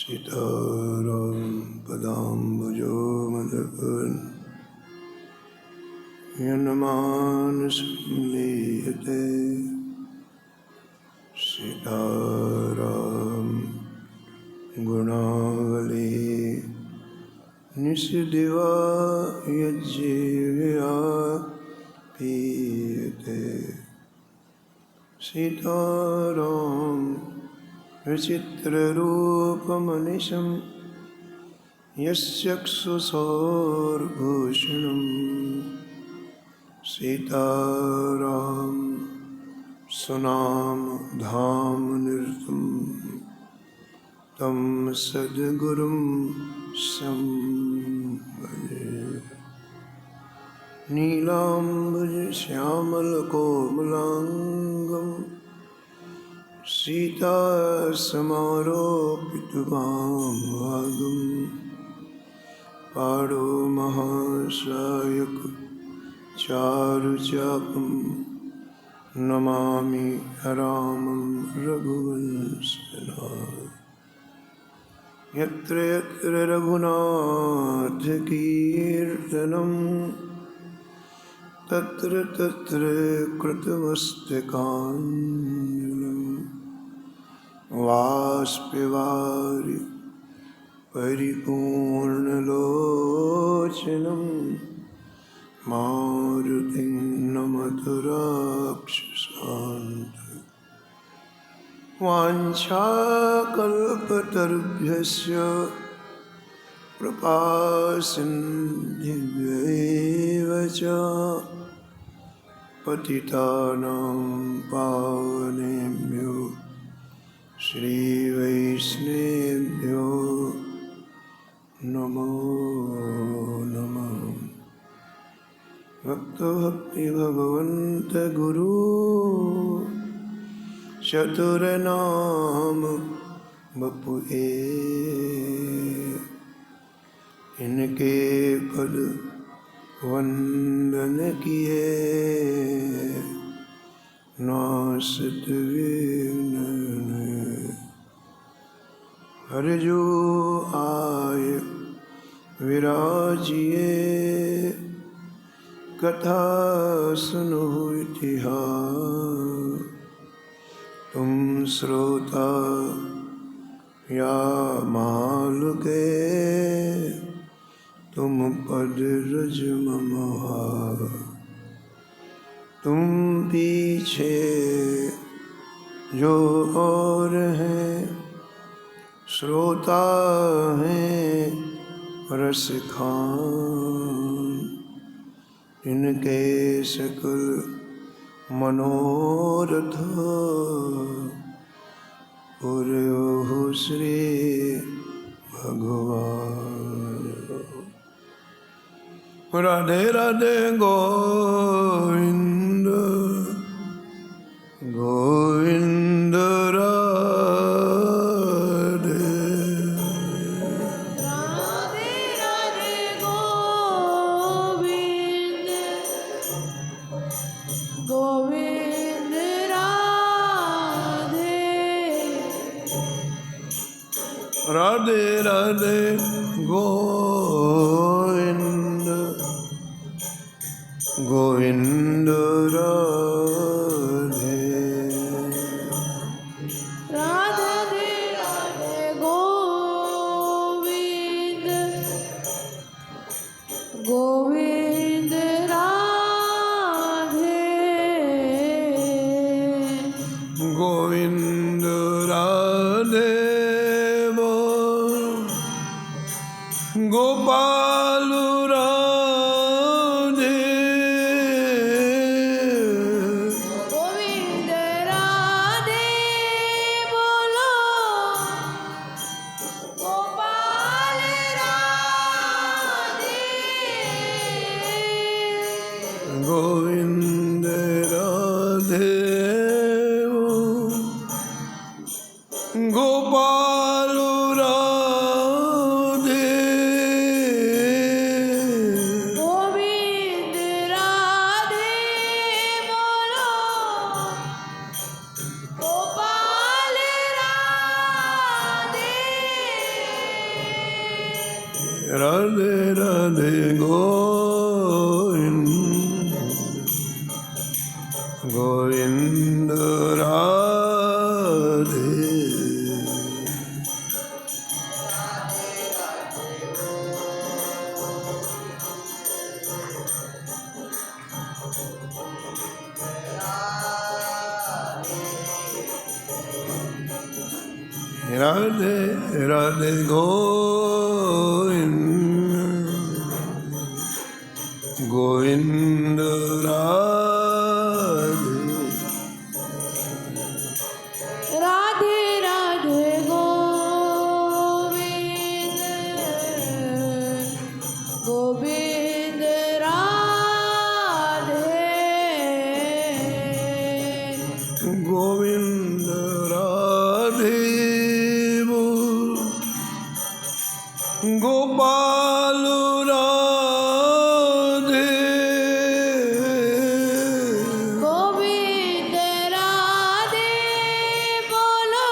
सीताराम पदाम्बुजो यन्मानसं लीयते सीताराम गुणावली निषिदिवा यज्जीव्या पीयते सीताराम विचित्ररूपमनिशं यस्चक्षुषोर्भूषणं सीताराम सुनाम धाम निरतं तं सद्गुरुं संभजे नीलाम्बुज श्यामलकोमलाङ्गं सीतासमारोपितवामभागं पाणो महाश्रायक चारुचापं नमामि रामं रघुवंशनाथं यत्र यत्र रघुनाथकीर्तनं तत्र तत्र कृतमस्तकाञ्जलिं वाष्पवारि परिपूर्णलोचनं मारुतिं नमत राक्षसान्तकं वाञ्छाकल्पतरुभ्यश्च कृपासिन्धुभ्यैव च पतितानां पावनेभ्यो श्रीवैष्णवेभ्यो नमो नमः। भक्ति भगवन्त गुरु चतुरनाम बपुए इनके पद वंदन किए नासत विघ्न हर जो आय विराजिए कथा सुनो इतिहास तुम श्रोता या मालुके तुम पद रज ममहा तुम पीछे जो और हैं श्रोता हैं रस खान इनके सकल मनोरथ पूरे हो श्री भगवान। राधे राधे गोविंद गोविंद राधे राधे राधे गोविंद गोविंद राधे राधे राधे गोविंद गोविंद राधे राधे राधे गोविंद गोविंद राधे गोविंद राधे गोपाल राधे गोविंद राधे बोलो गोपाल राधे गोविंद राधे गोपाल राधे गोविंद राधे बोलो गोपाल राधे राधे राधे गोविंद गोविंद राधे राधे राधे गोविंद गोविंद राधे राधे राधे गोविंद गोविंद राधे गोविंद राधे गोपाल राधे गोविंद राधे बोलो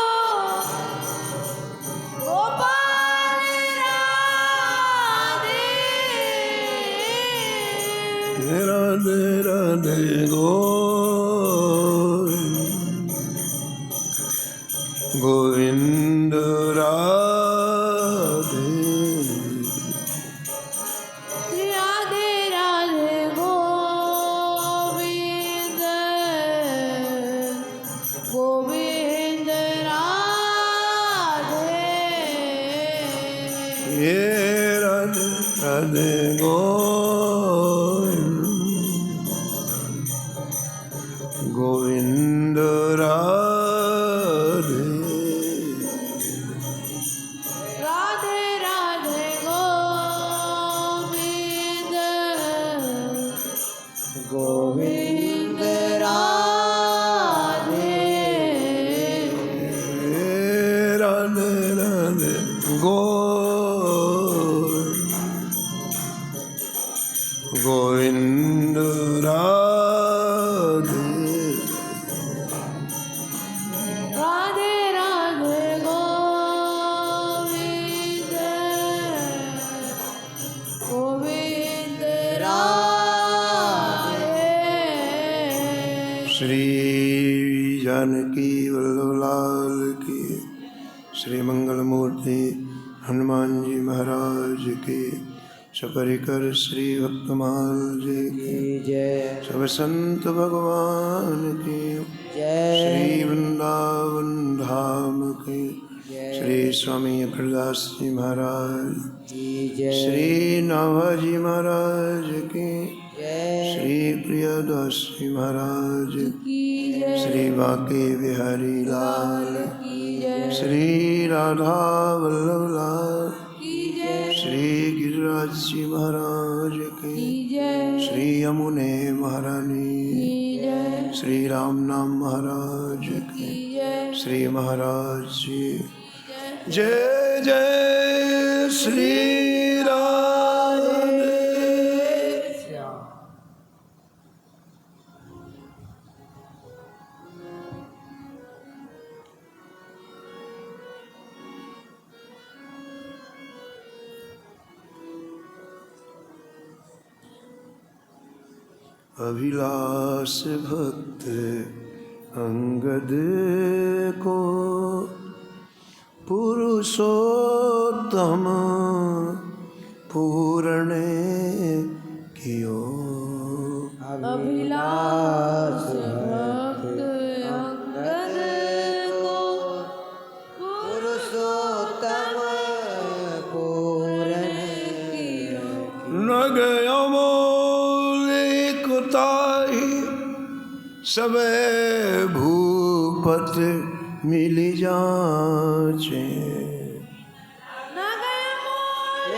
गोपाल राधे राधे राधे गोविंद राधे राधे राधे गोविंद गोविंद राधे ये राधे राधे गोविंद राधे राधे राधे गोविंद गोविंद राधे राधे राधे गोविंद राधे राधे राधे गोविंद गोविंद राधे श्री जानकी वल्लभ लाल की श्री मंगल मूर्ति हनुमान जी महाराज की सपरिकर श्री भक्तमाल जी की जय सब संत भगवान की श्री वृंदावन धाम की श्री स्वामी अप्रदास जी महाराज श्री नाभाजी महाराज की श्री प्रियदास जी महाराज श्री बांके बिहारी लाल श्री राधा वल्लभ लाल श्री गिरिराज जी महाराज की श्री यमुने महारानी श्री राम नाम महाराज की श्री महाराज जी जय जय श्री राधे अभिलाष भक्त अंगद को पुरुषोत्तम पूर्ण कियो अभिलाष भक्त अंगद को पुरुषोत्तम पूर्ण कियो न गयो मौलिकताहि सबे भूपत मिल जाचे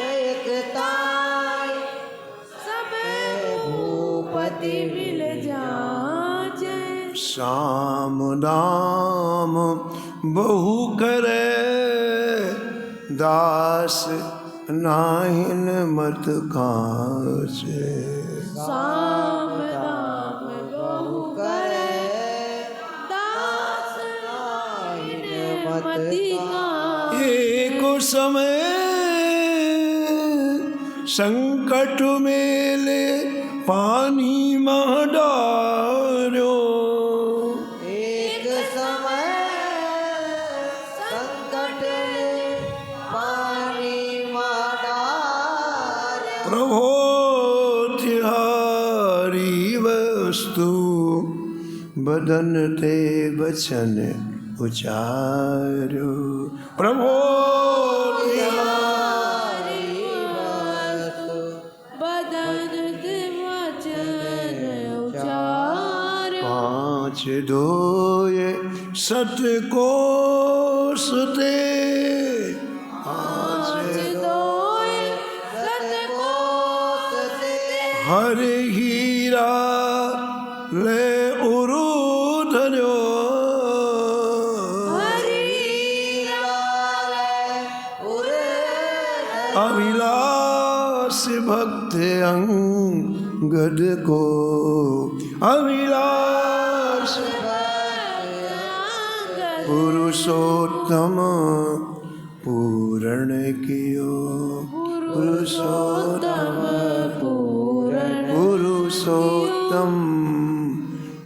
एकताई सबे भूपति मिल जाचे साम दाम बहु करे दास नाहिन मत काचे साम दाम बहु करे दास नाहिन मति का एक समय संकट मेले पानी मह डार्यो। एक समय संकट में पानी माडार। प्रभो तिहारी वस्तु बदन ते बचन उचार्यो। प्रभो बदन ते वचन उचार। पाँच दोये सत कोस ते। पाँच दोय सत कोस ते। हर हीरा ले उरु धर्यो। अभिलाष भक्त अंगद को। अभिलाष पुरुषोत्तम पूर्ण कियो। पुरुषोत्तम पुरुषोत्तम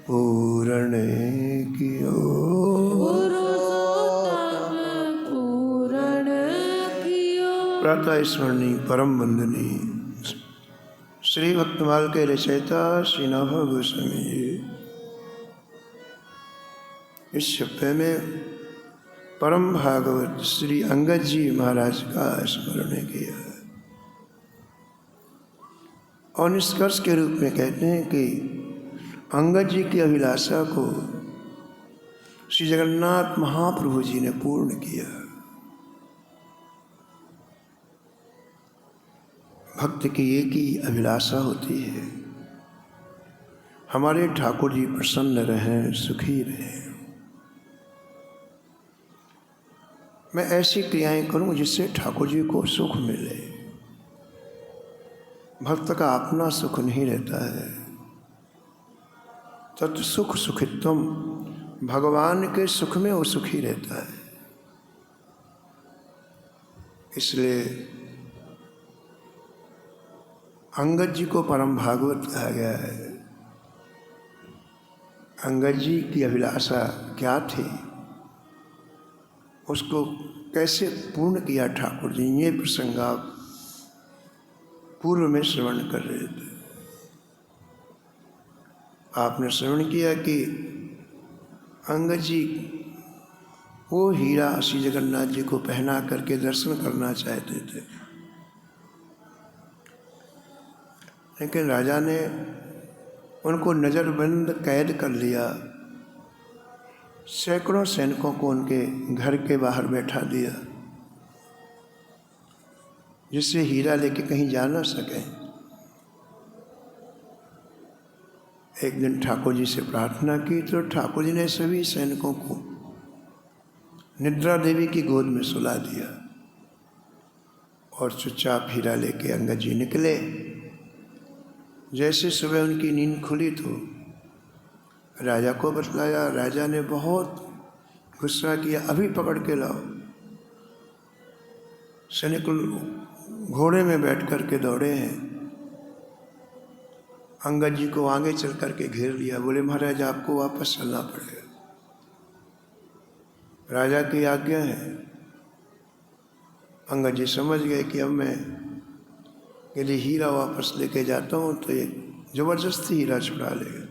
पूर्ण कियो। प्रातः स्मरणीय परम वंदनीय श्री भक्तमाल के रचयिता श्री नवह गोस्वामी जी इस छप्पे में परम भागवत श्री अंगद जी महाराज का स्मरण किया और निष्कर्ष के रूप में कहते हैं कि अंगद जी की अभिलाषा को श्री जगन्नाथ महाप्रभु जी ने पूर्ण किया। भक्त की एक ही अभिलाषा होती है, हमारे ठाकुर जी प्रसन्न रहें, सुखी रहें। मैं ऐसी क्रियाएं करूं जिससे ठाकुर जी को सुख मिले। भक्त का अपना सुख नहीं रहता है। तत् सुख सुखित्वम, भगवान के सुख में वो सुखी रहता है। इसलिए अंगद जी को परम भागवत कहा गया है। अंगद जी की अभिलाषा क्या थी, उसको कैसे पूर्ण किया ठाकुर जी, ये प्रसंग आप पूर्व में श्रवण कर रहे थे। आपने श्रवण किया कि अंगद जी वो हीरा श्री जगन्नाथ जी को पहना करके दर्शन करना चाहते थे, लेकिन राजा ने उनको नज़रबंद कैद कर लिया। सैकड़ों सैनिकों को उनके घर के बाहर बैठा दिया, जिससे हीरा लेके कहीं जा ना सके। एक दिन ठाकुर जी से प्रार्थना की तो ठाकुर जी ने सभी सैनिकों को निद्रा देवी की गोद में सुला दिया और चुपचाप हीरा लेके अंगद जी निकले। जैसे सुबह उनकी नींद खुली तो राजा को बतलाया। राजा ने बहुत गुस्सा किया, अभी पकड़ के लाओ। सैनिक घोड़े में बैठ कर के दौड़े हैं, अंगद जी को आगे चल करके घेर लिया। बोले महाराज आपको वापस चलना पड़ेगा, राजा की आज्ञा है। अंगद जी समझ गए कि अब मैं यदि हीरा वापस लेके जाता हूँ तो ये जबरदस्ती हीरा छुड़ा लेगा,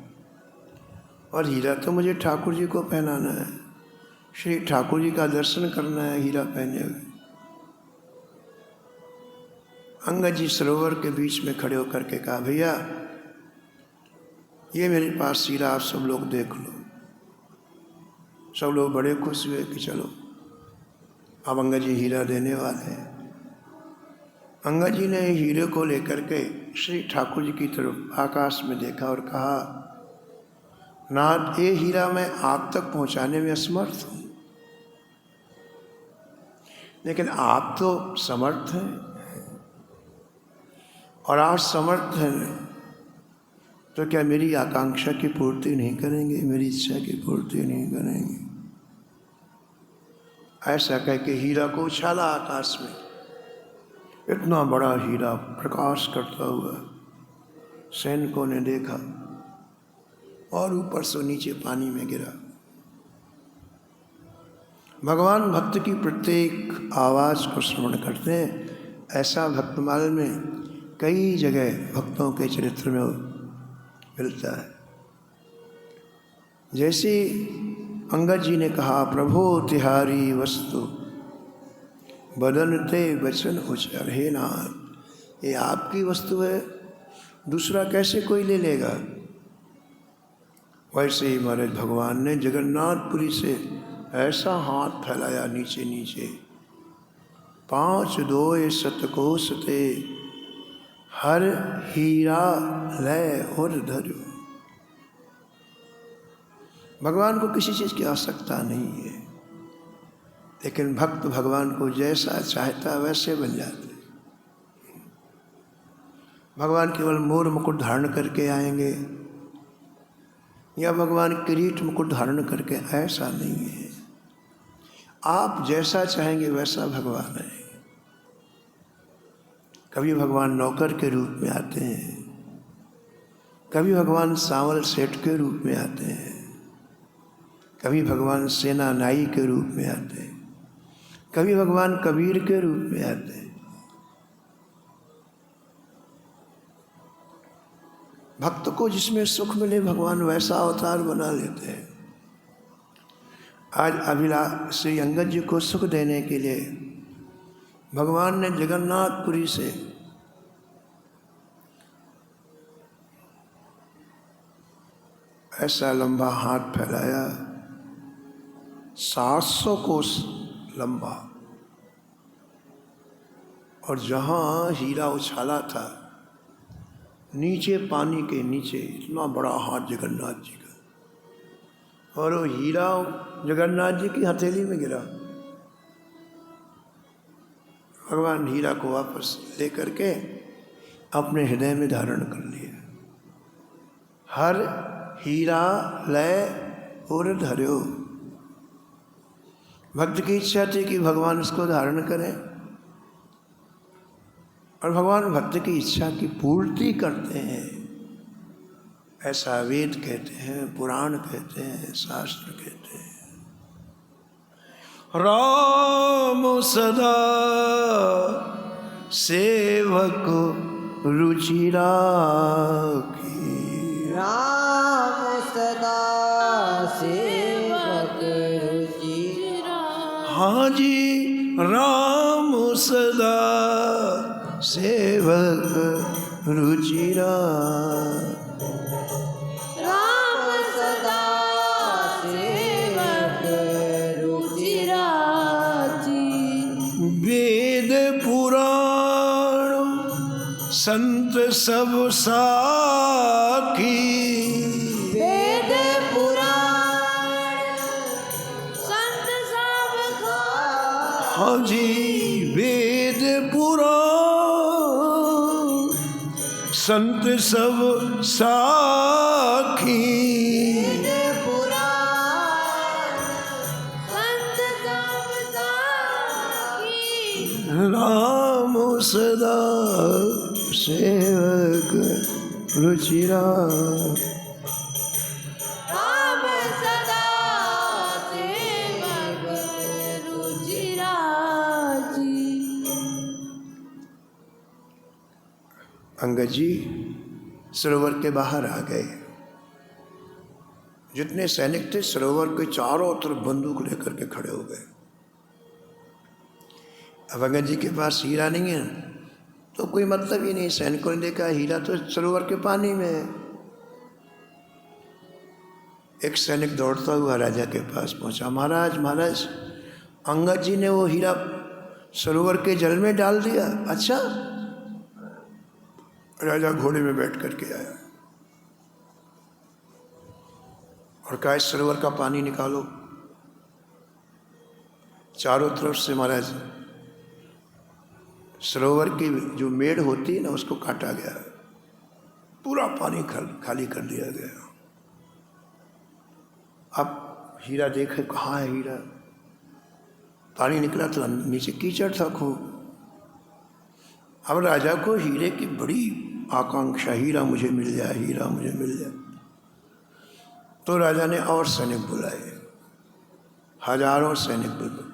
और हीरा तो मुझे ठाकुर जी को पहनाना है, श्री ठाकुर जी का दर्शन करना है हीरा पहने हुए। अंगद जी सरोवर के बीच में खड़े होकर के कहा, भैया ये मेरे पास हीरा, आप सब लोग देख लो। सब लोग बड़े खुश हुए कि चलो अब अंगद जी हीरा देने वाले हैं। अंगद जी ने हीरे को लेकर के श्री ठाकुर जी की तरफ आकाश में देखा और कहा, नाथ ये हीरा मैं आप तक पहुंचाने में असमर्थ हूं, लेकिन आप तो समर्थ हैं, और आप समर्थ हैं तो क्या मेरी आकांक्षा की पूर्ति नहीं करेंगे, मेरी इच्छा की पूर्ति नहीं करेंगे? ऐसा कह के हीरा को उछाला आकाश में इतना बड़ा हीरा प्रकाश करता हुआ सैनिकों ने देखा और ऊपर से नीचे पानी में गिरा। भगवान भक्त की प्रत्येक आवाज़ को श्रवण करते हैं। ऐसा भक्तमाल में कई जगह भक्तों के चरित्र में मिलता है। जैसे अंगद जी ने कहा, प्रभो तिहारी वस्तु बदन ते वचन उच्चार, हे नाथ ये आपकी वस्तु है, दूसरा कैसे कोई ले लेगा। वैसे ही महाराज भगवान ने जगन्नाथपुरी से ऐसा हाथ फैलाया नीचे नीचे, 5 2 शतकोश ते हर हीरा लय और धर्यो। भगवान को किसी चीज़ की आवश्यकता नहीं है, लेकिन भक्त भगवान को जैसा चाहता वैसे बन जाते। भगवान केवल मोर मुकुट धारण करके आएंगे या भगवान किरीट मुकुट धारण करके, ऐसा नहीं है। आप जैसा चाहेंगे वैसा भगवान है। कभी भगवान नौकर के रूप में आते हैं, कभी भगवान सांवल सेठ के रूप में आते हैं, कभी भगवान सेना नाई के रूप में आते हैं, कभी भगवान कबीर के रूप में आते हैं। भक्त को जिसमें सुख मिले भगवान वैसा अवतार बना लेते हैं। आज अभिलाष श्री अंगद जी को सुख देने के लिए भगवान ने जगन्नाथपुरी से ऐसा लंबा हाथ फैलाया, 700 कोस लंबा, और जहाँ हीरा उछाला था नीचे पानी के नीचे इतना बड़ा हाथ जगन्नाथ जी का, और वो हीरा जगन्नाथ जी की हथेली में गिरा। भगवान हीरा को वापस लेकर के अपने हृदय में धारण कर लिया। हर हीरा लय और धर्यो। भक्त की इच्छा थी कि भगवान उसको धारण करें, और भगवान भक्त की इच्छा की पूर्ति करते हैं। ऐसा वेद कहते हैं, पुराण कहते हैं, शास्त्र कहते हैं। राम सदा सेवक रुचि राखी, राम सदा सेवक रुचि। हाँ जी, राम सदा सेवक रुचि राखी। राम सदा सेवक रुचि राखी। वेद पुराण संत सब साखी, वेद पुराण संत सब साखी। हाँ जी, वेद पुराण संत सब साखी। वेद पुराण संत सब साखी। राम सदा सेवक रुचि राखी। राम सदा सेवक रुचि राखी। अंगद जी सरोवर के बाहर आ गए। जितने सैनिक थे सरोवर के चारों तरफ बंदूक लेकर के खड़े हो गए। अब अंगद जी के पास हीरा नहीं है तो कोई मतलब ही नहीं। सैनिकों ने देखा हीरा तो सरोवर के पानी में है। एक सैनिक दौड़ता हुआ राजा के पास पहुंचा, महाराज महाराज अंगद जी ने वो हीरा सरोवर के जल में डाल दिया। अच्छा। राजा घोड़े में बैठ करके आया और कहा इस सरोवर का पानी निकालो। चारों तरफ से महाराज सरोवर की जो मेड़ होती है ना उसको काटा गया, पूरा पानी खाली कर दिया गया। अब हीरा देखे, कहाँ है हीरा? पानी निकला तो नीचे कीचड़ था खूब। अब राजा को हीरे की बड़ी आकांक्षा, हीरा मुझे मिल जाए, हीरा मुझे मिल जाए। तो राजा ने और सैनिक बुलाए, हजारों सैनिक बुलाए,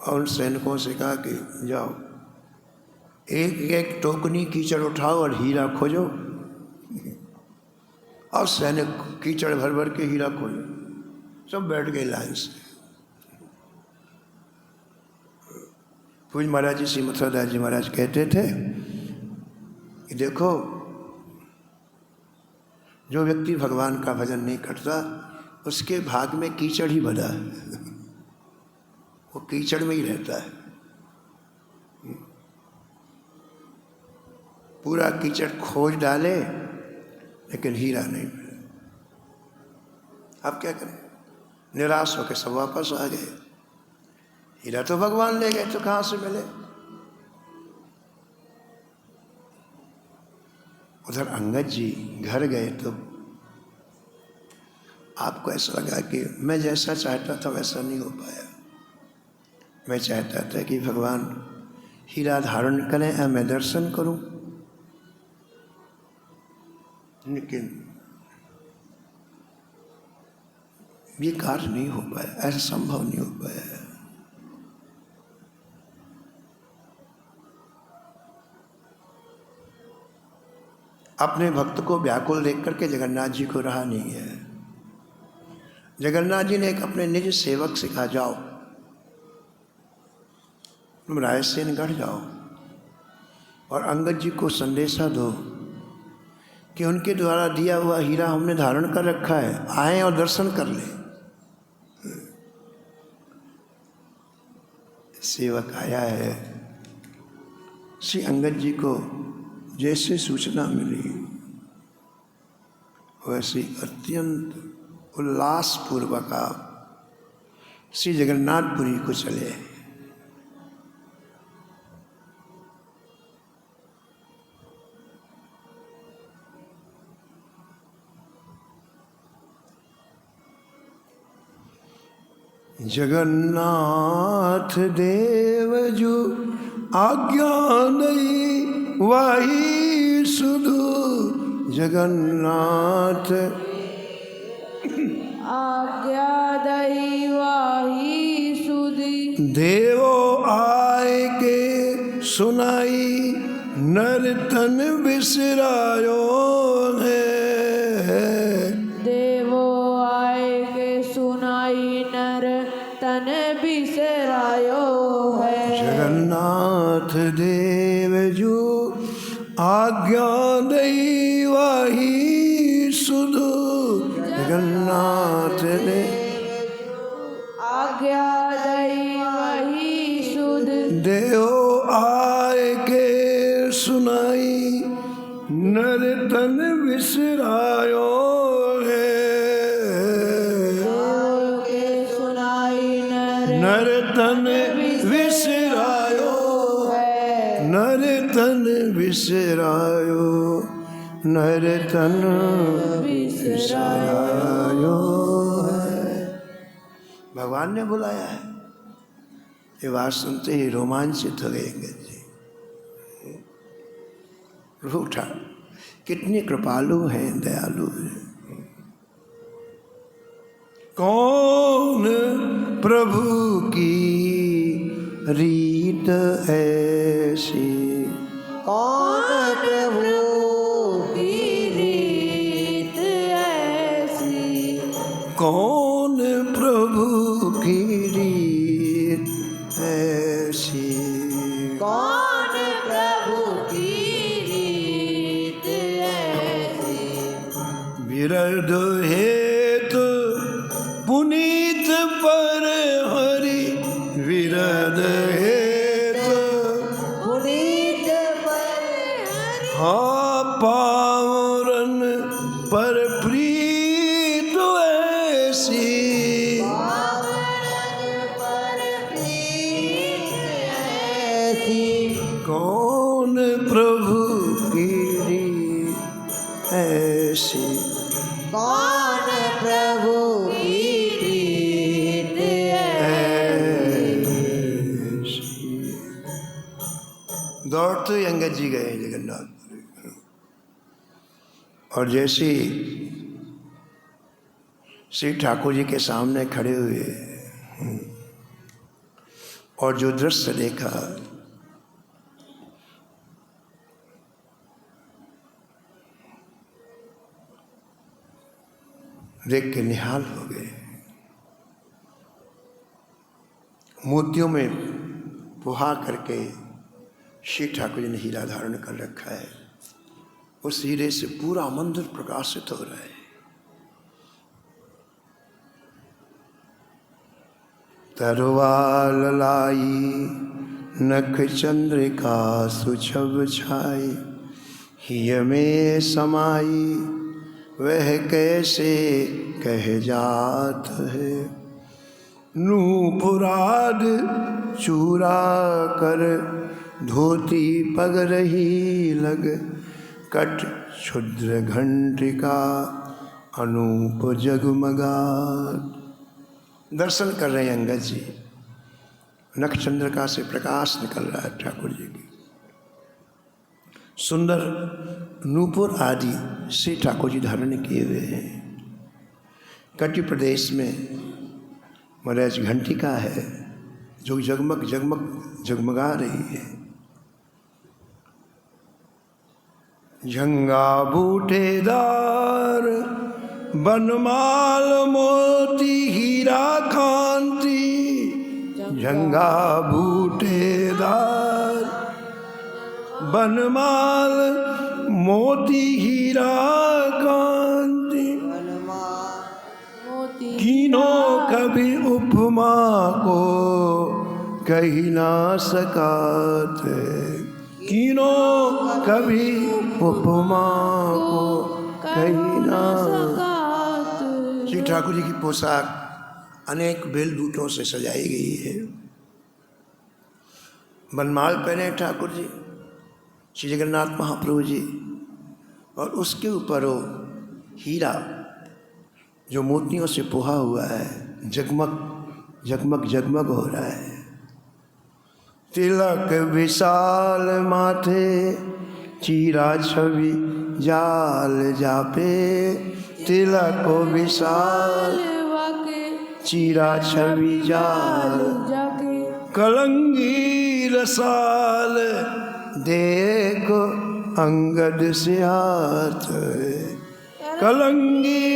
और उन सैनिकों से कहा कि जाओ एक एक टोकनी कीचड़ उठाओ और हीरा खोजो। और सैनिक कीचड़ भर भर के हीरा खोजो, सब बैठ गए लाइन से। पूज महाराज जी श्री मथुरादास जी महाराज कहते थे कि देखो, जो व्यक्ति भगवान का भजन नहीं करता उसके भाग में कीचड़ ही बना है, वो कीचड़ में ही रहता है। पूरा कीचड़ खोज डाले लेकिन हीरा नहीं मिला। अब क्या करें, निराश होकर सब वापस आ गए। हीरा तो भगवान ले गए तो कहाँ से मिले। उधर अंगद जी घर गए तो आपको ऐसा लगा कि मैं जैसा चाहता था वैसा नहीं हो पाया। मैं चाहता था कि भगवान हीरा धारण करें और मैं दर्शन करूं, लेकिन ये कार्य नहीं हो पाया, ऐसा संभव नहीं हो पाया। अपने भक्त को व्याकुल देख करके जगन्नाथ जी को रहा नहीं है। जगन्नाथ जी ने एक अपने निज सेवक से कहा, जाओ तुम रायसेनगढ़ जाओ और अंगद जी को संदेशा दो कि उनके द्वारा दिया हुआ हीरा हमने धारण कर रखा है, आए और दर्शन कर ले। सेवक आया है। श्री अंगद जी को जैसे सूचना मिली वैसे अत्यंत उल्लासपूर्वक आप श्री जगन्नाथपुरी को चले। जगन्नाथ देव जो आज्ञा नहीं वाही सुधु, जगन्नाथ आज्ञा दई वाही सुधी। देवो आए के सुनाई नर तन बिसरायो है। देवो आए के सुनाई नर तन बिसरायो है। जगन्नाथ देव जो आज्ञा दई वाही सुधु, जगन्नाथ देव आज्ञा दई वाही सुध। देव आए के सुनाई नर तन बिसरायो है। देव के सुनाई नर तन विसरायो है। नर तन विसरायो, नर तन विसरायो है। भगवान ने बुलाया है। ये बात सुनते ही रोमांचित हो गए अंगद जी। रूठा, कितनी कृपालु हैं, दयालु हैं। कौन प्रभु की रीत ऐसी, कौन प्रभु की रीत ऐसी। कौन प्रभु की रीत ऐसी, कौन प्रभु की रीत ऐसी। विरध हेतु पुनीत पर हरि, विरध हेतु पुनीत पर हरि। हाँ पावरन पर प्रीत ऐसी, पावन पर प्रीत ऐसी। कौन प्रभु की रीत ऐसी। कौन प्रभु की रीत ऐसी। दौड़ते हुए अंगद जी गए जगन्नाथपुरी। और जैसे श्री ठाकुर जी के सामने खड़े हुए और जो दृश्य देखा, देख के निहाल हो गए। मोतियों में पुहा करके श्री ठाकुर जी ने हीरा धारण कर रखा है। उस हीरे से पूरा मंदिर प्रकाशित हो रहा है। तरवाल लाई नख चंद्रिका सुछब छाई, हिय में समाई वह कैसे कह जात है। नूपुराद चूरा कर धोती पग रही लग, कट क्षुद्र घंटिका अनूप जगमगात। दर्शन कर रहे हैं अंगद जी, नख चंद्रिका से प्रकाश निकल रहा है ठाकुर जी की। सुंदर नूपुर आदि श्री ठाकुर जी धारण किए हुए हैं। कटि प्रदेश में महाराज घंटिका है जो जगमग जगमग जगमगा रही है। झंगा बूटेदार बनमाल मोती हीरा कांति, झंगा बूटेदार बनमाल मोती हीरा कांति, कीनों कभी उपमा को कही ना सकाते, कीनों कभी उपमा को कही ना। श्री ठाकुर जी की पोशाक अनेक बेल बूटों से सजाई गई है। बनमाल पहने ठाकुर जी, श्री जगन्नाथ महाप्रभु जी, और उसके ऊपर वो हीरा जो मोतियों से पुहा हुआ है, जगमग जगमग जगमग हो रहा है। तिलक विशाल माथे चीरा छवि जाल जापे, तिलक विशाल चीरा छवि जाल, कलंगी रसाल देखो अंगद से हाथ, कलंगी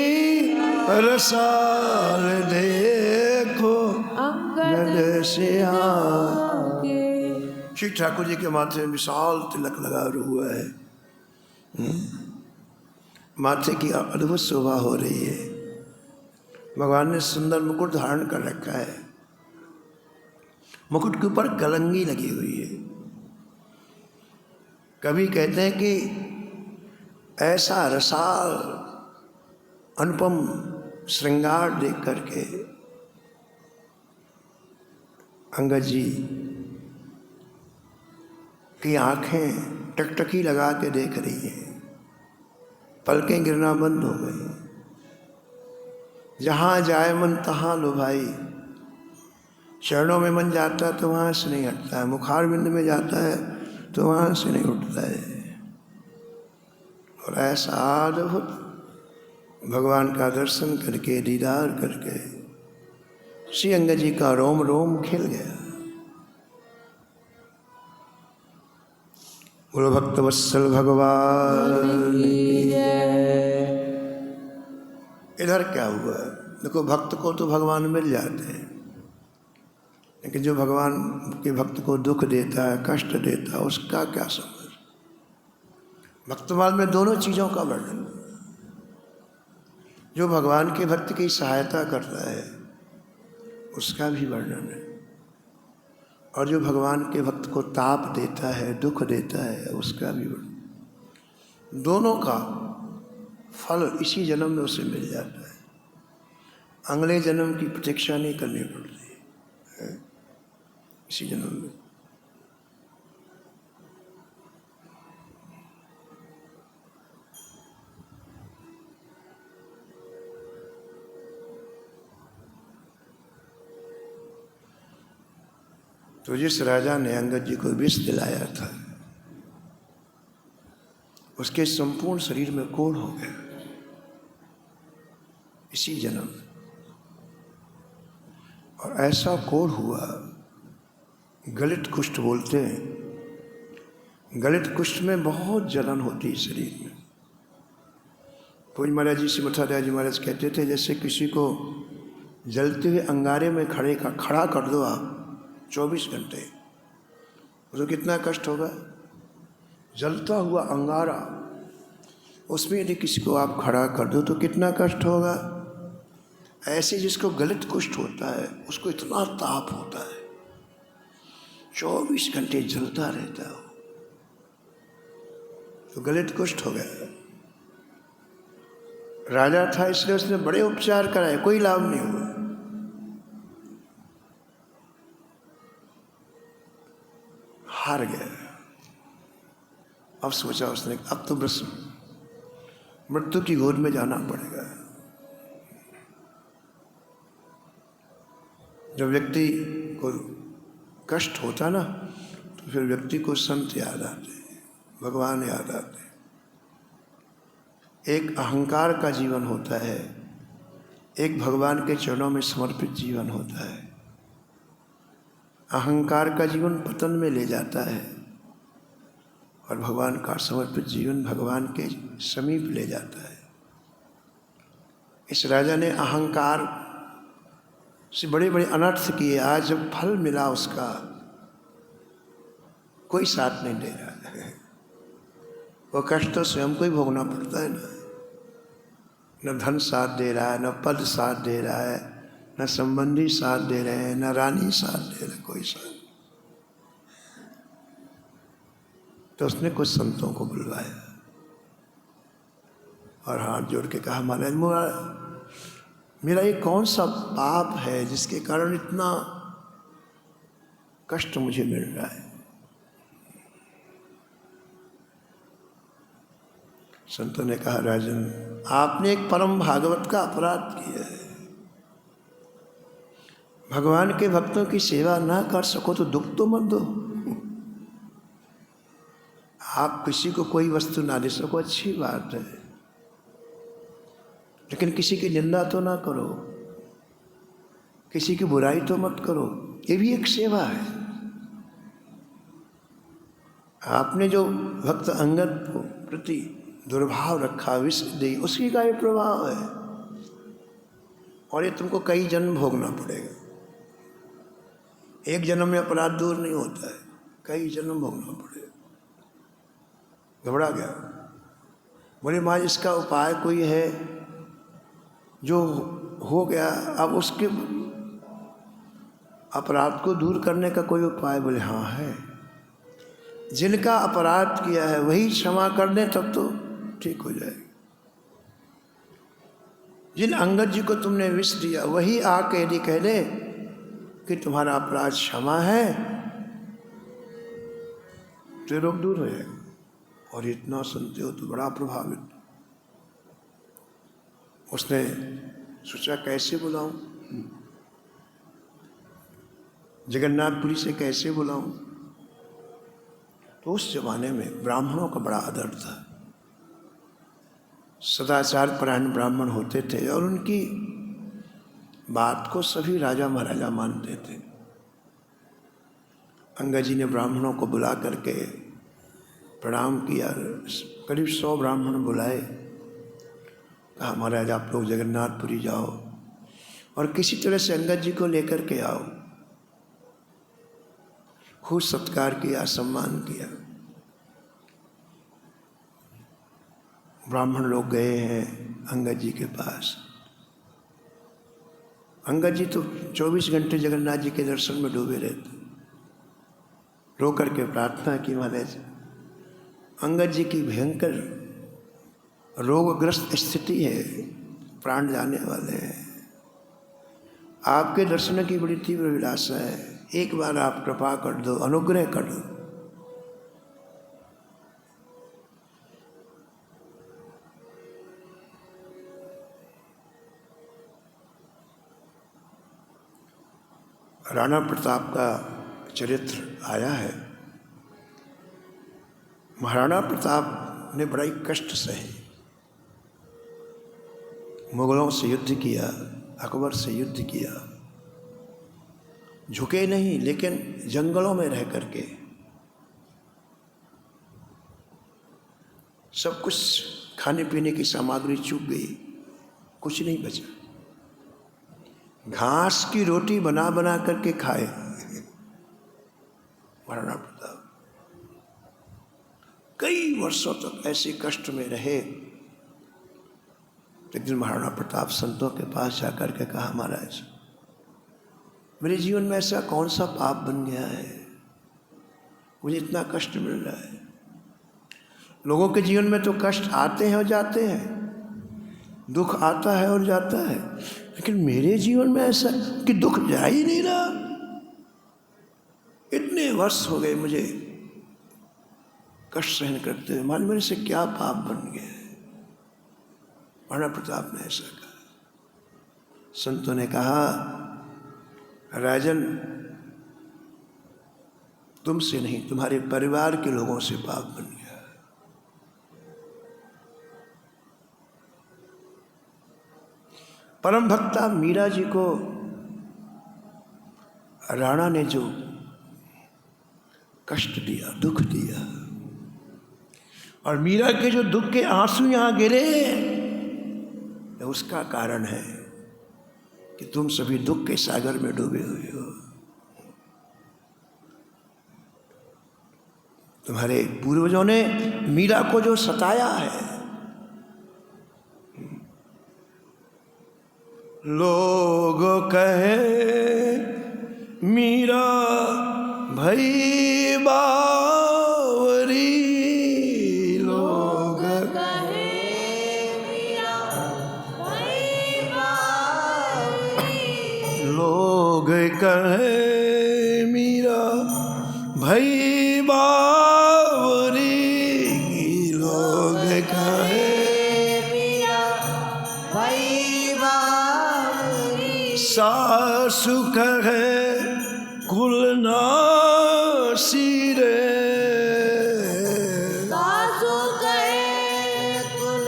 रसाल देखो अंगद से हाथ। श्री ठाकुर जी के माथे में विशाल तिलक लगा हुआ है। माथे की अद्भुत शोभा हो रही है। भगवान ने सुंदर मुकुट धारण कर रखा है। मुकुट के ऊपर कलंगी लगी हुई है। कभी कहते हैं कि ऐसा रसाल अनुपम श्रृंगार देख करके अंगद जी की आंखें टकटकी लगा के देख रही हैं, पलकें गिरना बंद हो गई। जहाँ जाए मन तहाँ लो भाई, चरणों में मन जाता है तो वहाँ से नहीं हटता है, मुखारविंद में जाता है तो वहाँ से नहीं उठता है। और ऐसा अद्भुत भगवान का दर्शन करके, दीदार करके श्री अंगद जी का रोम रोम खिल गया। बोलो भक्त वत्सल भगवान। इधर क्या हुआ? देखो, भक्त को तो भगवान मिल जाते हैं, लेकिन जो भगवान के भक्त को दुख देता है, कष्ट देता है, उसका क्या समझ? भक्तमाल में दोनों चीज़ों का वर्णन। जो भगवान के भक्त की सहायता करता है उसका भी वर्णन है, और जो भगवान के भक्त को ताप देता है, दुख देता है, उसका भी वर्णन। दोनों का फल इसी जन्म में उसे मिल जाता है। अगले जन्म की प्रतीक्षा नहीं करनी पड़ती है, इसी जन्म में। तो जिस राजा ने अंगद जी को विष दिलाया था, उसके संपूर्ण शरीर में कोढ़ हो गया इसी जन्म में। और ऐसा कोढ़ हुआ, गलित कुष्ठ बोलते हैं। गलित कुष्ठ में बहुत जलन होती है शरीर में। पूज महाराज जी श्रीमद राज जी महाराज कहते थे, जैसे किसी को जलते हुए अंगारे में खड़ा कर दो आप 24 घंटे, उसको कितना कष्ट होगा। जलता हुआ अंगारा, उसमें यदि किसी को आप खड़ा कर दो तो कितना कष्ट होगा। ऐसे जिसको गलित कुष्ठ होता है उसको इतना ताप होता है, 24 घंटे जलता रहता है, तो गलित कुष्ठ हो गया। राजा था इसलिए उसने बड़े उपचार कराए, कोई लाभ नहीं हुआ। हार गया। अब सोचा उसने, अब तो बस मृत्यु की गोद में जाना पड़ेगा। जब व्यक्ति को कष्ट होता ना, तो फिर व्यक्ति को संत याद आते, भगवान याद आते। एक अहंकार का जीवन होता है, एक भगवान के चरणों में समर्पित जीवन होता है। अहंकार का जीवन पतन में ले जाता है और भगवान का समर्पित जीवन भगवान के समीप ले जाता है। इस राजा ने अहंकार से बड़े बड़े अनर्थ किए। आज जब फल मिला उसका, कोई साथ नहीं दे रहा है। वो कष्ट तो स्वयं को ही भोगना पड़ता है ना। न धन साथ दे रहा है, न पद साथ दे रहा है, न संबंधी साथ दे रहे हैं, न रानी साथ दे रहे, कोई साथ। तो उसने कुछ संतों को बुलवाया और हाथ जोड़ के कहा, महाराज मेरा ये कौन सा पाप है जिसके कारण इतना कष्ट मुझे मिल रहा है। संतों ने कहा, राजन आपने एक परम भागवत का अपराध किया है। भगवान के भक्तों की सेवा ना कर सको तो दुख तो मत दो। आप किसी को कोई वस्तु ना दे सको, अच्छी बात है, लेकिन किसी की निंदा तो ना करो, किसी की बुराई तो मत करो, ये भी एक सेवा है। आपने जो भक्त अंगद को प्रति दुर्भाव रखा, विष दी, उसी का ये प्रभाव है और ये तुमको कई जन्म भोगना पड़ेगा। एक जन्म में अपराध दूर नहीं होता है, कई जन्म भोगना पड़ेगा। घबरा गया, बोले महाराज इसका उपाय कोई है? जो हो गया अब उसके अपराध को दूर करने का कोई उपाय? बोले हाँ है। जिनका अपराध किया है वही क्षमा कर दें तब तो ठीक हो जाएगा। जिन अंगद जी को तुमने विष दिया वही आके यदि कह दे कि तुम्हारा अपराध क्षमा है तो रोग दूर हो जाएगा। और इतना सुनते हो तो बड़ा प्रभावित। उसने सोचा कैसे बुलाऊं, जगन्नाथपुरी से कैसे बुलाऊं। तो उस जमाने में ब्राह्मणों का बड़ा आदर था। सदाचार परायण ब्राह्मण होते थे और उनकी बात को सभी राजा महाराजा मानते थे। अंगद जी ने ब्राह्मणों को बुला करके प्रणाम किया। करीब 100 ब्राह्मण बुलाए। कहा महाराज आप लोग जगन्नाथपुरी जाओ और किसी तरह से अंगद जी को लेकर के आओ। खूब सत्कार किया, सम्मान किया। ब्राह्मण लोग गए हैं अंगद जी के पास। अंगद जी तो 24 घंटे जगन्नाथ जी के दर्शन में डूबे रहते। रो करके प्रार्थना की, महाराज अंगद जी की भयंकर रोगग्रस्त स्थिति है, प्राण जाने वाले हैं। आपके दर्शन की बड़ी तीव्र विलासा है, एक बार आप कृपा कर दो, अनुग्रह कर दो। राणा प्रताप का चरित्र आया है। महाराणा प्रताप ने बड़ा ही कष्ट सहे, मुगलों से युद्ध किया, अकबर से युद्ध किया, झुके नहीं, लेकिन जंगलों में रह करके सब कुछ खाने पीने की सामग्री चूक गई, कुछ नहीं बचा। घास की रोटी बना बना करके खाए महाराणा प्रताप। कई वर्षों तक ऐसे कष्ट में रहे। एक दिन महाराणा प्रताप संतों के पास जाकर के कहा, महाराज मेरे जीवन में ऐसा कौन सा पाप बन गया है, मुझे इतना कष्ट मिल रहा है। लोगों के जीवन में तो कष्ट आते हैं और जाते हैं, दुख आता है और जाता है, लेकिन मेरे जीवन में ऐसा कि दुख जा ही नहीं रहा। इतने वर्ष हो गए मुझे कष्ट सहन करते हुए, मान मेरे से क्या पाप बन गया है। महाराणा प्रताप ने ऐसा कहा। संतों ने कहा, राजन तुमसे नहीं, तुम्हारे परिवार के लोगों से पाप बन गया। परम भक्ता मीरा जी को राणा ने जो कष्ट दिया, दुख दिया, और मीरा के जो दुख के आंसू यहां गिरे, उसका कारण है कि तुम सभी दुख के सागर में डूबे हुए हो। तुम्हारे पूर्वजों ने मीरा को जो सताया है, लोग कहे मीरा भई बावरी, लोग कहे मीरा भई बावरी, लोग कहे मीरा भई बावरी, लोग कहे मीरा भई बावरी, सासु कहे कुल नासी रे, सासु कहे कुल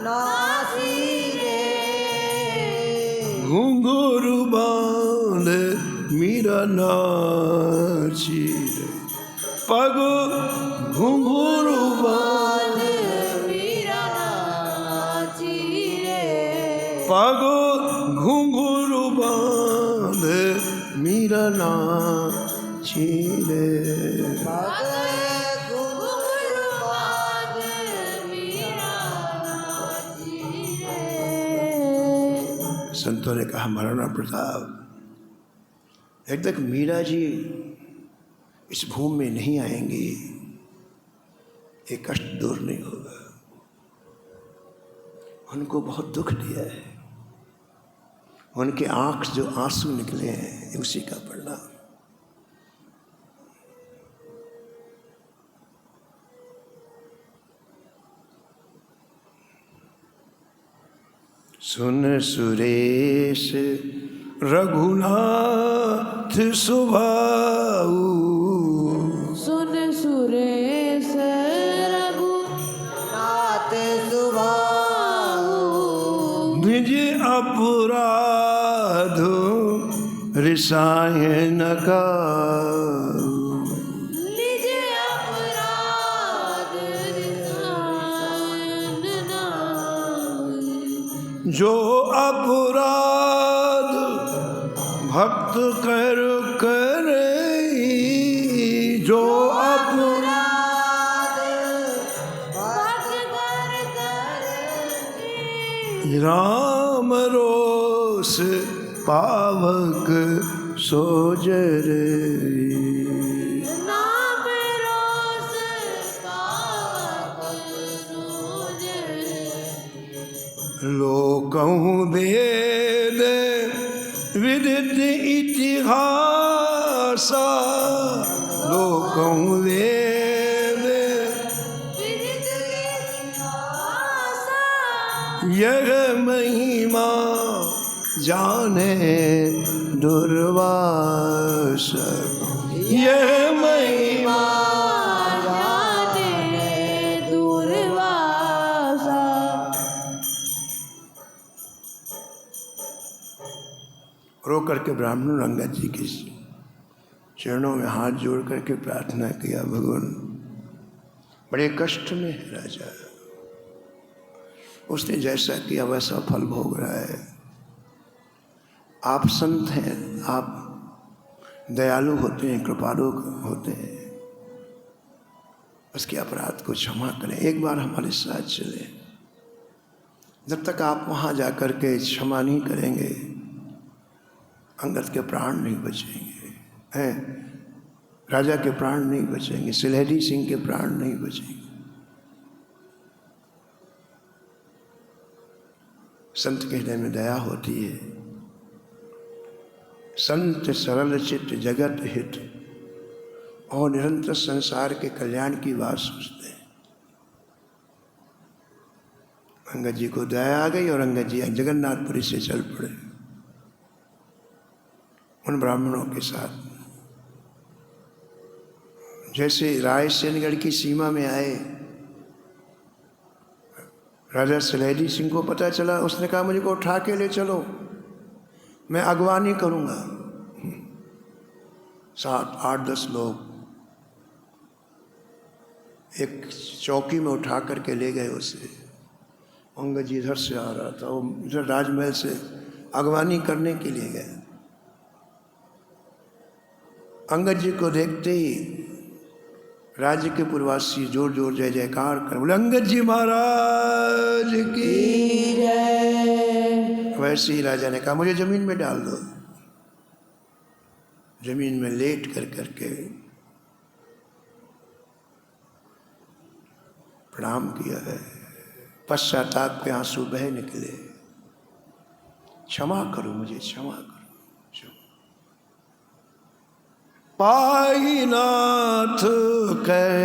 नासी रे, घुंघरू बांध मीरा नाची रे, पग घुंघरू बांध मीरा नाची रे, पग घुंघरू बांध मीरा नाची रे। संतों ने कहा, महाराणा प्रताप जब तक मीरा जी इस भूमि में नहीं आएंगी, ये कष्ट दूर नहीं होगा। उनको बहुत दुख दिया है, उनके आंख जो आंसू निकले हैं, उसी का परिणाम। सुन सुरेश रघुनाथ सुभाऊ, सुन सुरेश रघुनाथ सुभाऊ, निज अपराध रिसायन का, निज अपराध रिसायन नाय, जो अपराध भक्त कर करे, जो अपराध भक्त कर करे, राम रोष पावक सोजरे, नाम रोष पावक सोजरे, लोकहु वेद विदित इतिहासा, लोकहु वेद विदित इतिहासा, यह महिमा जाने दुर्वास, यह महिमा जाने दूर रो करके ब्राह्मणों अंगद जी के चरणों में हाथ जोड़ करके प्रार्थना किया, भगवान बड़े कष्ट में है राजा, उसने जैसा किया वैसा फल भोग रहा है। आप संत हैं, आप दयालु होते हैं, कृपालु होते हैं, उसके अपराध को क्षमा करें, एक बार हमारे साथ चले। जब तक आप वहाँ जा कर के क्षमा नहीं करेंगे अंगद के प्राण नहीं बचेंगे, हैं राजा के प्राण नहीं बचेंगे, सिलहरी सिंह के प्राण नहीं बचेंगे। संत के हृदय में दया होती है। संत सरल चित्त जगत हित और निरंतर संसार के कल्याण की बात सोचते हैं। अंगद जी को दया आ गई और अंगद जी जगन्नाथपुरी से चल पड़े उन ब्राह्मणों के साथ। जैसे रायसेनगढ़ की सीमा में आए, राजा सिलहरी सिंह को पता चला, उसने कहा मुझे को उठा के ले चलो, मैं अगवानी करूंगा। 7, 8, 10 लोग एक चौकी में उठा करके ले गए उसे। अंगद जी इधर से आ रहा था, वो इधर राजमहल से अगवानी करने के लिए गए। अंगद जी को देखते ही राज्य के पूर्ववासी जोर जोर जय जयकार कर बोले, अंगद जी महाराज की जय। वैसे ही राजा ने कहा मुझे जमीन में डाल दो। जमीन में लेट कर करके प्रणाम किया है। पश्चाताप के आंसू बह निकले, क्षमा करो मुझे, क्षमा करो। पाई नाथ कह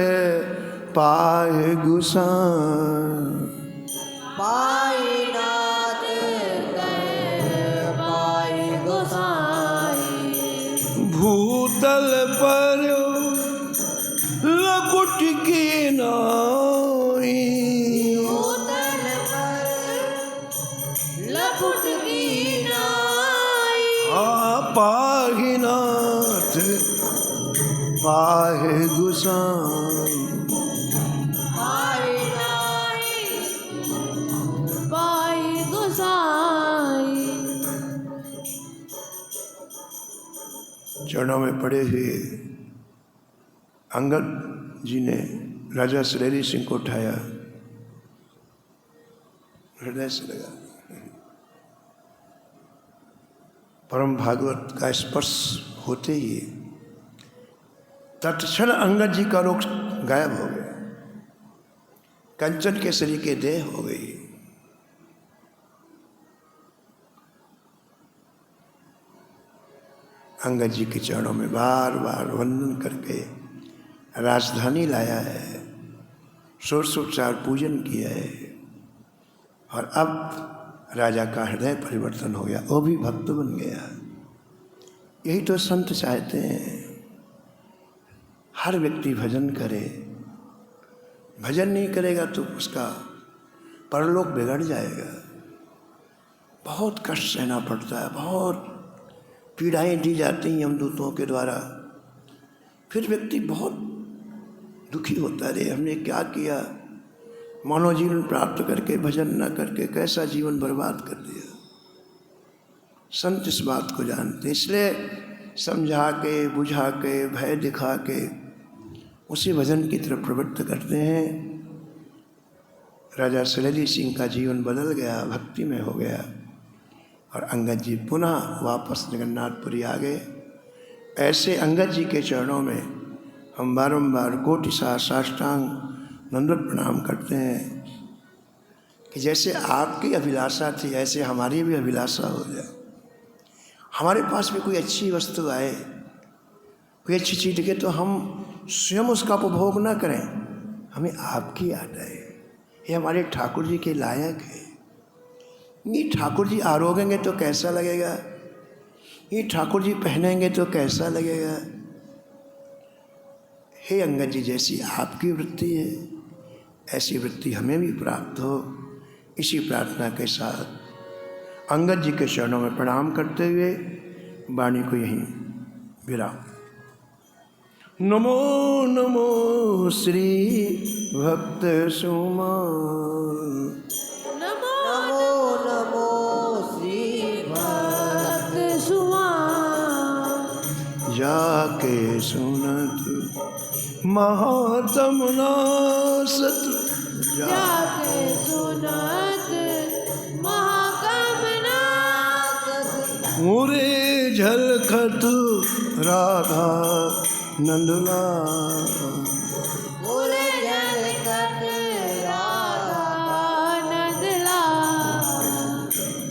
पाए गुसान, पाई नाथ पाई गोसाई, भूतल पर लकुट की नाई, भूतल पर लकुट की नाई, पाहि नाथ पाहे गुसान, पाई नाई पाई गोसाई। चरणों में पड़े हुए अंगद जी ने राजा सिलहरी सिंह को उठाया, हृदय से लगा। परम भागवत का स्पर्श होते ही तत्क्षण अंगद जी का रोग गायब हो गया, कंचन केसरी के देह हो गई। अंगद जी के चरणों में बार बार वंदन करके राजधानी लाया है, षोडशोपचार पूजन किया है, और अब राजा का हृदय परिवर्तन हो गया, वो भी भक्त बन गया। यही तो संत चाहते हैं, हर व्यक्ति भजन करे। भजन नहीं करेगा तो उसका परलोक बिगड़ जाएगा। बहुत कष्ट सहना पड़ता है, बहुत पीड़ाएं दी जाती हैं यमदूतों के द्वारा, फिर व्यक्ति बहुत दुखी होता है, हमने क्या किया, मानव जीवन प्राप्त करके भजन न करके कैसा जीवन बर्बाद कर दिया। संत इस बात को जानते, इसलिए समझा के बुझा के भय दिखा के उसी भजन की तरफ प्रवृत्त करते हैं। राजा सिलहरी सिंह का जीवन बदल गया, भक्ति में हो गया, और अंगद जी पुनः वापस जगन्नाथपुरी आ गए। ऐसे अंगद जी के चरणों में हम बारंबार कोटि साष्टांग दंडवत प्रणाम करते हैं कि जैसे आपकी अभिलाषा थी ऐसे हमारी भी अभिलाषा हो जाए। हमारे पास भी कोई अच्छी वस्तु आए, कोई अच्छी चीज़ दिखे तो हम स्वयं उसका उपभोग ना करें, हमें आपकी याद आए, ये हमारे ठाकुर जी के लायक है। ये ठाकुर जी आरोगेंगे तो कैसा लगेगा, ये ठाकुर जी पहनेंगे तो कैसा लगेगा। हे अंगद जी, जैसी आपकी वृत्ति है ऐसी वृत्ति हमें भी प्राप्त हो। इसी प्रार्थना के साथ अंगद जी के चरणों में प्रणाम करते हुए वाणी को यहीं विराम। नमो नमो श्री भक्त सुमन। नमो नमो नमो श्री भक्त सुमन। जाके सुनत महात्म नासत। जाके सुनत महाकामनाथ। मुरे झलखत राधा नंदलाल। पूरे जलकत राधा नंदलाल।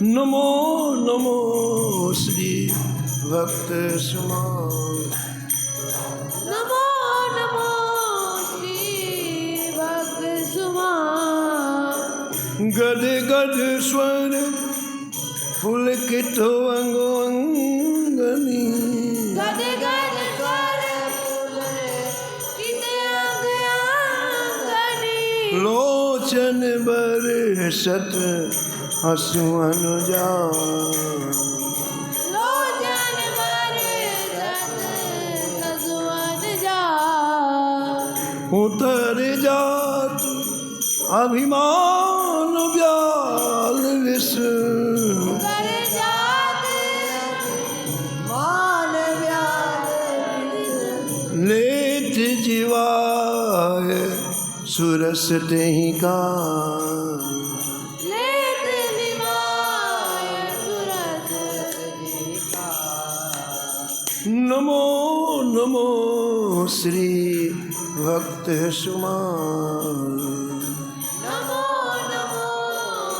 नमो नमो श्री भक्त सुमन। नमो नमो श्री भक्त सुमन। गद गद स्वर पुलकित अंगो अंगनी। गद गद स्वर पुलकित अंग अंगनी। लोचन बरसत हसु अनुजा। लोचन बरसत हसुअन जा। उतर जात अभिमान ब्याल विष। कर जात मान व्याल लेत जीवाय सुरस तेहि का। लेत निवाय सुरस का। नमो नमो श्री भक्त सुमन। नमो नमो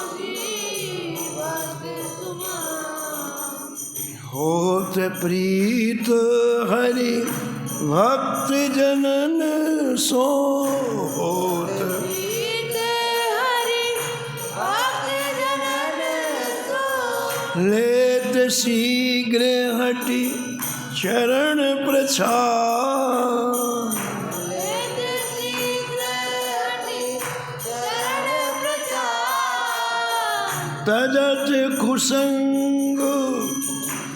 श्री भक्त सुमन। होत प्रीत हरि भक्त जनन सो। होत प्रीत हरि भक्त जनन सो। लेत शीघ्र हटि चरण प्रछाद। लेत शीघ्र हटि चरण प्रसाद। तजत कुसंग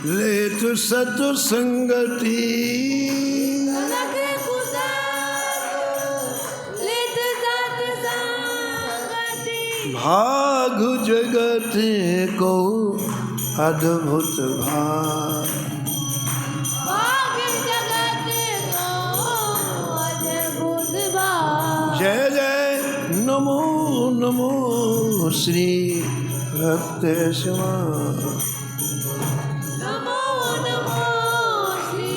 लेत सत संगति। कनक कुसंग लेत सत संगति। भाग जगत को अद्भुत भाग। भाग जगत को अद्भुत भाग। जय जय नमो नमो श्री भक्त सुमन। नमो नमो श्री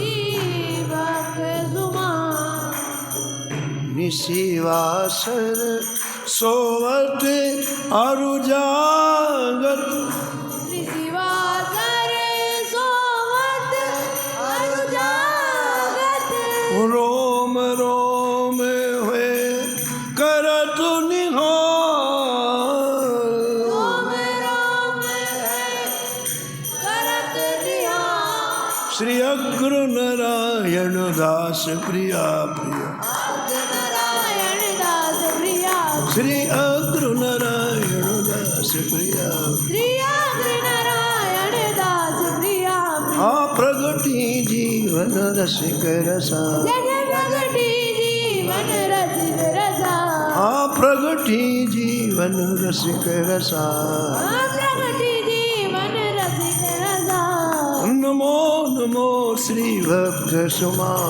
भक्त सुमन। निशिवासर सोवत अरु जागत। निशिवासर सोवत अरु जागत। रोम रोम हुए करत निहाल। रोम रोम है करत निहाल। श्री अग्र नारायण दास प्रिया प्रिय। नारायण दास प्रिया। श्री अग्र नारायण दास प्रिया। श्री अग्र नारायण दास प्रिया। आ प्रगति जीवन रसिक रसा। जग प्रगति जीवन रसिक रसा। आ प्रगति जीवन रसिक रसा। प्रगति जीवन रसिक रसा। नमो नमो श्री भक्त सुमन।